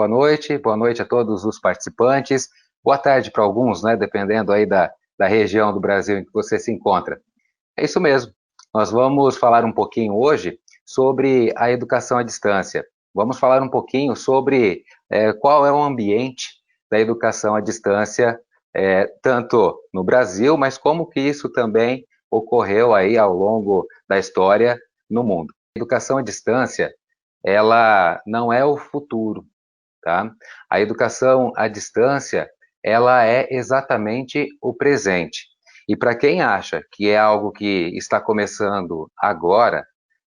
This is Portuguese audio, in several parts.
boa noite a todos os participantes, boa tarde para alguns, né, dependendo aí da região do Brasil em que você se encontra. É isso mesmo, nós vamos falar um pouquinho hoje sobre a educação à distância. Vamos falar um pouquinho sobre qual é o ambiente da educação à distância, tanto no Brasil, mas como que isso também ocorreu aí ao longo da história no mundo. A educação à distância, ela não é o futuro, tá? A educação à distância, ela é exatamente o presente. E para quem acha que é algo que está começando agora,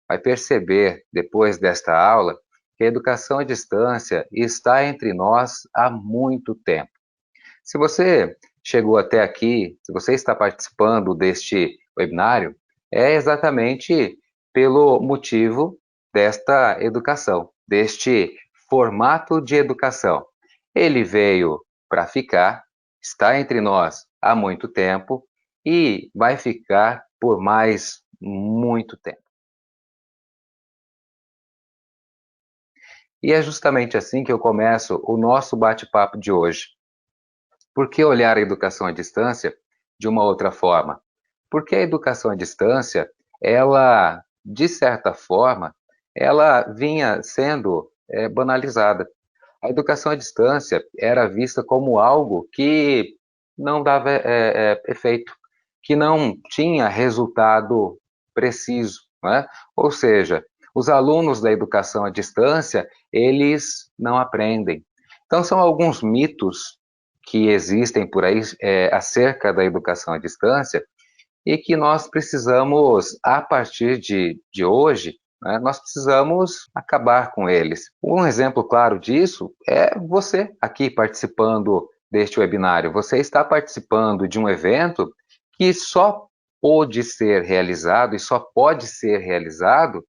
vai perceber, depois desta aula, que a educação à distância está entre nós há muito tempo. Se você chegou até aqui, se você está participando deste webinário, é exatamente pelo motivo desta educação, deste formato de educação. Ele veio para ficar, está entre nós há muito tempo e vai ficar por mais muito tempo. E é justamente assim que eu começo o nosso bate-papo de hoje. Por que olhar a educação à distância de uma outra forma? Porque a educação à distância, ela, de certa forma, ela vinha sendo banalizada. A educação à distância era vista como algo que não dava efeito, que não tinha resultado preciso, né? Ou seja, os alunos da educação à distância, eles não aprendem. Então, são alguns mitos que existem por aí acerca da educação à distância e que nós precisamos, a partir de hoje, né, nós precisamos acabar com eles. Um exemplo claro disso é você aqui participando deste webinário. Você está participando de um evento que só pôde ser realizado e só pode ser realizado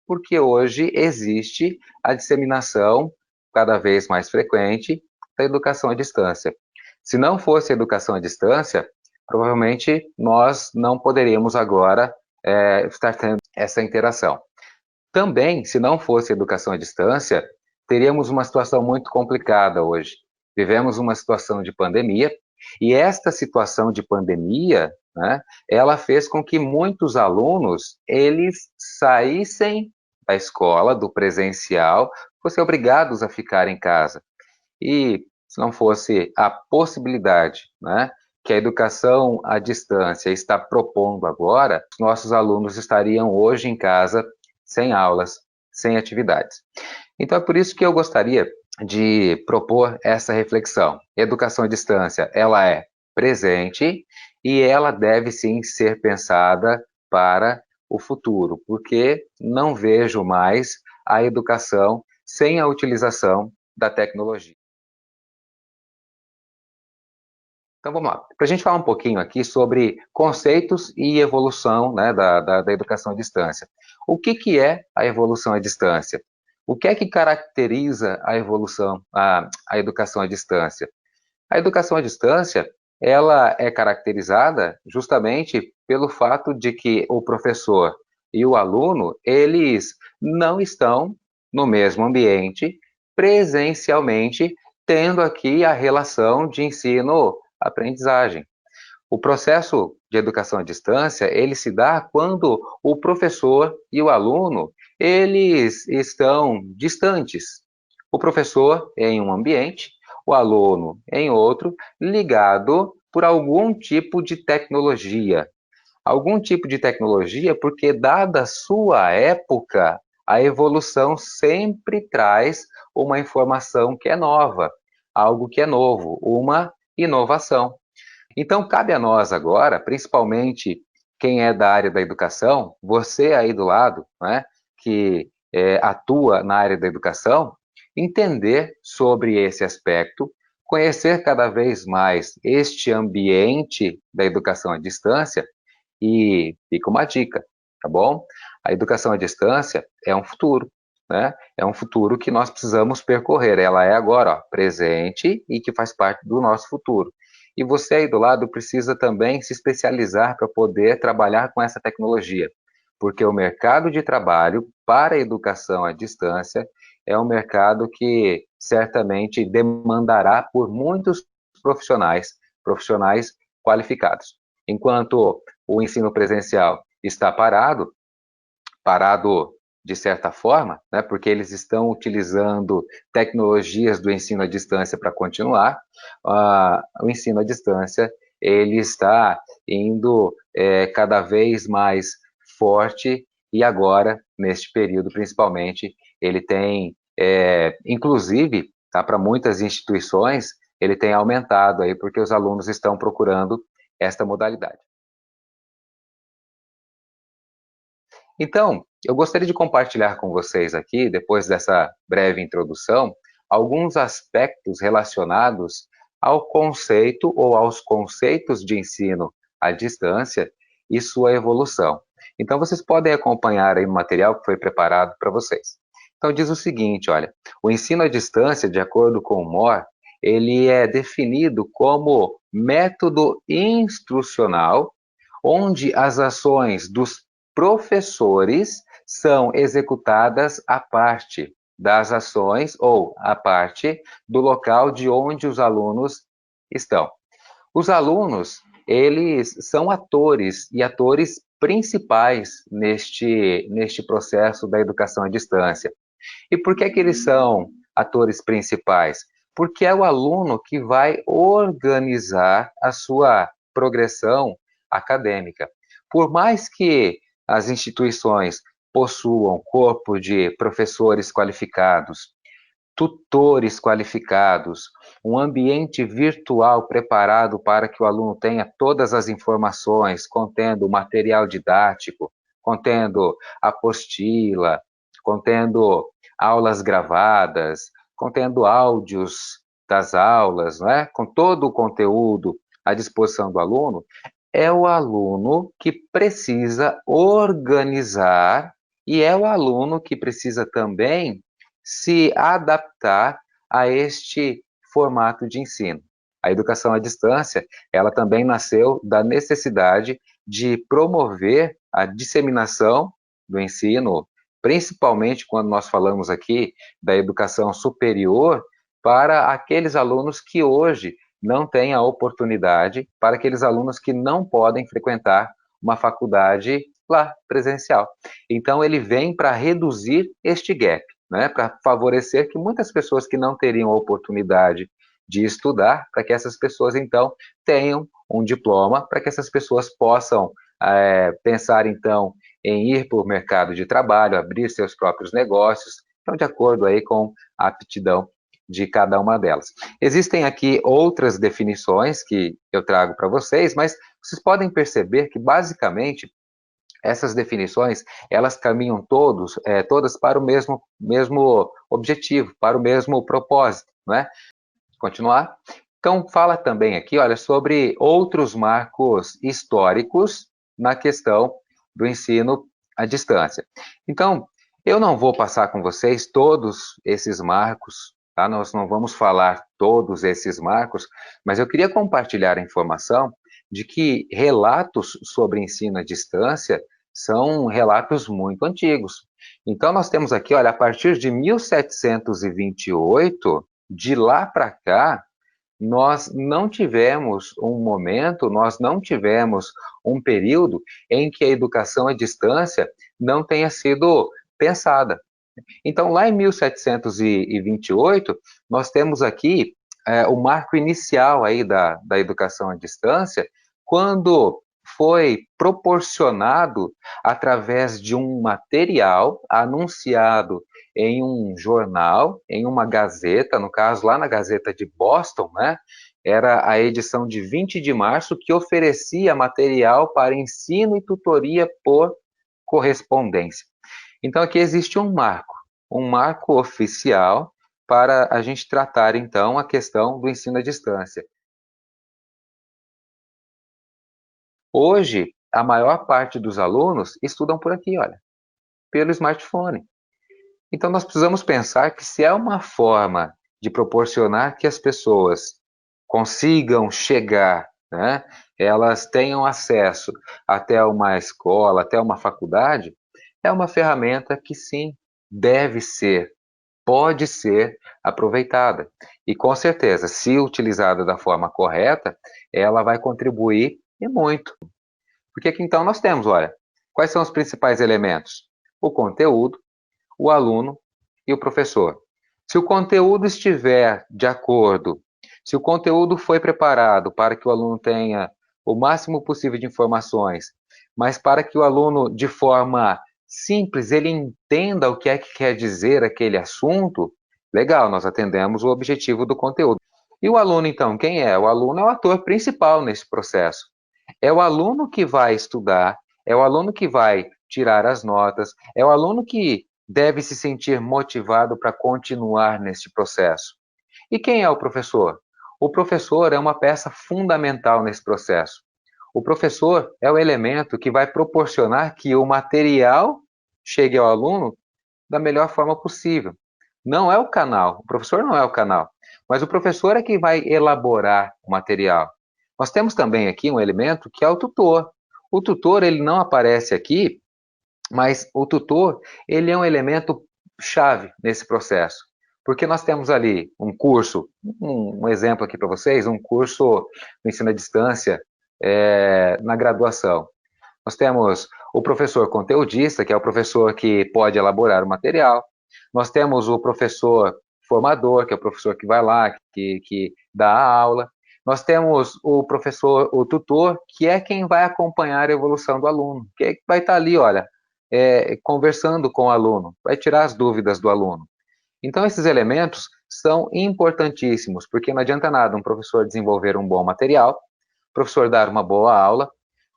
porque hoje existe a disseminação cada vez mais frequente da educação à distância. Se não fosse a educação à distância, provavelmente nós não poderíamos agora estar tendo essa interação. Também, se não fosse a educação à distância, teríamos uma situação muito complicada hoje. Vivemos uma situação de pandemia, e esta situação de pandemia, né, ela fez com que muitos alunos, eles saíssem da escola, do presencial, fossem obrigados a ficar em casa. E se não fosse a possibilidade, né, que a educação à distância está propondo agora, nossos alunos estariam hoje em casa sem aulas, sem atividades. Então é por isso que eu gostaria de propor essa reflexão. Educação à distância, ela é presente e ela deve sim ser pensada para o futuro, porque não vejo mais a educação sem a utilização da tecnologia. Então vamos lá. Para a gente falar um pouquinho aqui sobre conceitos e evolução, né, da educação à distância. O que é a evolução à distância? O que é que caracteriza a evolução, a educação à distância? A educação à distância, ela é caracterizada justamente pelo fato de que o professor e o aluno, eles não estão no mesmo ambiente, presencialmente, tendo aqui a relação de ensino-aprendizagem. O processo de educação à distância, ele se dá quando o professor e o aluno, eles estão distantes. O professor em um ambiente, o aluno em outro, ligado por algum tipo de tecnologia. Algum tipo de tecnologia, porque dada a sua época, a evolução sempre traz uma informação que é nova, algo que é novo, uma inovação. Então, cabe a nós agora, principalmente quem é da área da educação, você aí do lado, né, que atua na área da educação, entender sobre esse aspecto, conhecer cada vez mais este ambiente da educação à distância e fica uma dica, tá bom? A educação à distância é um futuro, né? É um futuro que nós precisamos percorrer. Ela é agora, ó, presente e que faz parte do nosso futuro. E você aí do lado precisa também se especializar para poder trabalhar com essa tecnologia, porque o mercado de trabalho para a educação à distância é um mercado que certamente demandará por muitos profissionais qualificados. Enquanto o ensino presencial está parado de certa forma, né, porque eles estão utilizando tecnologias do ensino à distância para continuar, o ensino à distância ele está indo cada vez mais forte e agora, neste período principalmente, ele tem, inclusive, tá, para muitas instituições, ele tem aumentado aí porque os alunos estão procurando esta modalidade. Então, eu gostaria de compartilhar com vocês aqui, depois dessa breve introdução, alguns aspectos relacionados ao conceito ou aos conceitos de ensino à distância e sua evolução. Então, vocês podem acompanhar aí o material que foi preparado para vocês. Então, diz o seguinte, olha, o ensino à distância, de acordo com o Moore, ele é definido como método instrucional onde as ações dos professores são executadas à parte das ações ou à parte do local de onde os alunos estão. Os alunos, eles são atores e atores principais neste processo da educação à distância. E por que que eles são atores principais? Porque é o aluno que vai organizar a sua progressão acadêmica. Por mais que as instituições possuam corpo de professores qualificados, tutores qualificados, um ambiente virtual preparado para que o aluno tenha todas as informações, contendo material didático, contendo apostila, contendo aulas gravadas, contendo áudios das aulas, não é? Com todo o conteúdo à disposição do aluno, é o aluno que precisa organizar e é o aluno que precisa também se adaptar a este formato de ensino. A educação à distância, ela também nasceu da necessidade de promover a disseminação do ensino, principalmente quando nós falamos aqui da educação superior, para aqueles alunos que hoje não têm a oportunidade, para aqueles alunos que não podem frequentar uma faculdade lá, presencial. Então, ele vem para reduzir este gap, né, para favorecer que muitas pessoas que não teriam a oportunidade de estudar, para que essas pessoas, então, tenham um diploma, para que essas pessoas possam pensar, então, em ir para o mercado de trabalho, abrir seus próprios negócios, então, de acordo aí com a aptidão de cada uma delas. Existem aqui outras definições que eu trago para vocês, mas vocês podem perceber que, basicamente, essas definições, elas caminham todas para o mesmo objetivo, para o mesmo propósito, não é? Continuar? Então, fala também aqui, olha, sobre outros marcos históricos na questão do ensino à distância. Então, eu não vou passar com vocês todos esses marcos, tá? Nós não vamos falar todos esses marcos, mas eu queria compartilhar a informação de que relatos sobre ensino à distância são relatos muito antigos. Então, nós temos aqui, olha, a partir de 1728, de lá para cá, nós não tivemos um momento, nós não tivemos um período em que a educação à distância não tenha sido pensada. Então, lá em 1728, nós temos aqui o marco inicial aí da educação à distância, quando foi proporcionado através de um material anunciado em um jornal, em uma gazeta, no caso lá na Gazeta de Boston, né? Era a edição de 20 de março que oferecia material para ensino e tutoria por correspondência. Então aqui existe um marco oficial para a gente tratar então a questão do ensino à distância. Hoje, a maior parte dos alunos estudam por aqui, olha, pelo smartphone. Então nós precisamos pensar que se é uma forma de proporcionar que as pessoas consigam chegar, né, elas tenham acesso até uma escola, até uma faculdade, é uma ferramenta que sim, deve ser pode ser aproveitada. E com certeza, se utilizada da forma correta, ela vai contribuir e muito. Porque aqui então nós temos, olha, quais são os principais elementos? O conteúdo, o aluno e o professor. Se o conteúdo estiver de acordo, se o conteúdo foi preparado para que o aluno tenha o máximo possível de informações, mas para que o aluno, de forma simples, ele entenda o que é que quer dizer aquele assunto, legal, nós atendemos o objetivo do conteúdo. E o aluno, então, quem é? O aluno é o ator principal nesse processo. É o aluno que vai estudar, é o aluno que vai tirar as notas, é o aluno que deve se sentir motivado para continuar neste processo. E quem é o professor? O professor é uma peça fundamental nesse processo. O professor é o elemento que vai proporcionar que o material chegue ao aluno da melhor forma possível. Não é o canal, o professor não é o canal, mas o professor é que vai elaborar o material. Nós temos também aqui um elemento que é o tutor. O tutor, ele não aparece aqui, mas o tutor, ele é um elemento chave nesse processo. Porque nós temos ali um curso, um exemplo aqui para vocês, um curso no ensino à distância na graduação. Nós temos o professor conteudista, que é o professor que pode elaborar o material. Nós temos o professor formador, que é o professor que vai lá, que dá a aula. Nós temos o professor, o tutor, que é quem vai acompanhar a evolução do aluno, que vai estar ali, olha, conversando com o aluno, vai tirar as dúvidas do aluno. Então, esses elementos são importantíssimos, porque não adianta nada um professor desenvolver um bom material, o professor dar uma boa aula,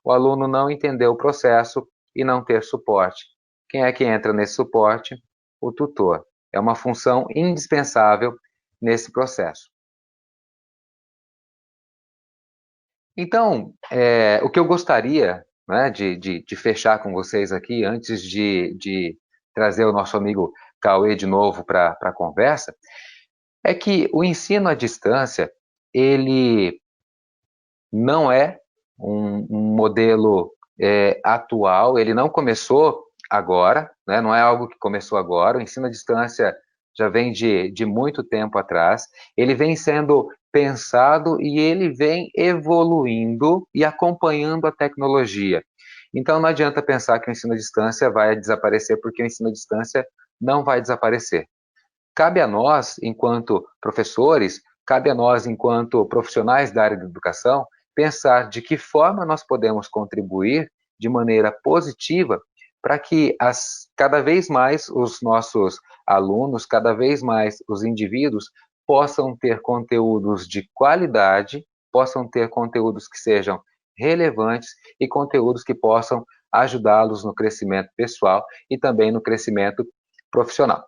o aluno não entender o processo e não ter suporte. Quem é que entra nesse suporte? O tutor. É uma função indispensável nesse processo. Então, o que eu gostaria, né, de fechar com vocês aqui, antes de trazer o nosso amigo Cauê de novo para a conversa, é que o ensino à distância, ele não é um modelo atual, ele não começou agora, né? Não é algo que começou agora, o ensino à distância já vem de muito tempo atrás, ele vem sendo pensado e ele vem evoluindo e acompanhando a tecnologia. Então não adianta pensar que o ensino à distância vai desaparecer, porque o ensino à distância não vai desaparecer. Cabe a nós, enquanto professores, cabe a nós, enquanto profissionais da área da educação, pensar de que forma nós podemos contribuir de maneira positiva para que cada vez mais os nossos alunos, cada vez mais os indivíduos possam ter conteúdos de qualidade, possam ter conteúdos que sejam relevantes e conteúdos que possam ajudá-los no crescimento pessoal e também no crescimento profissional.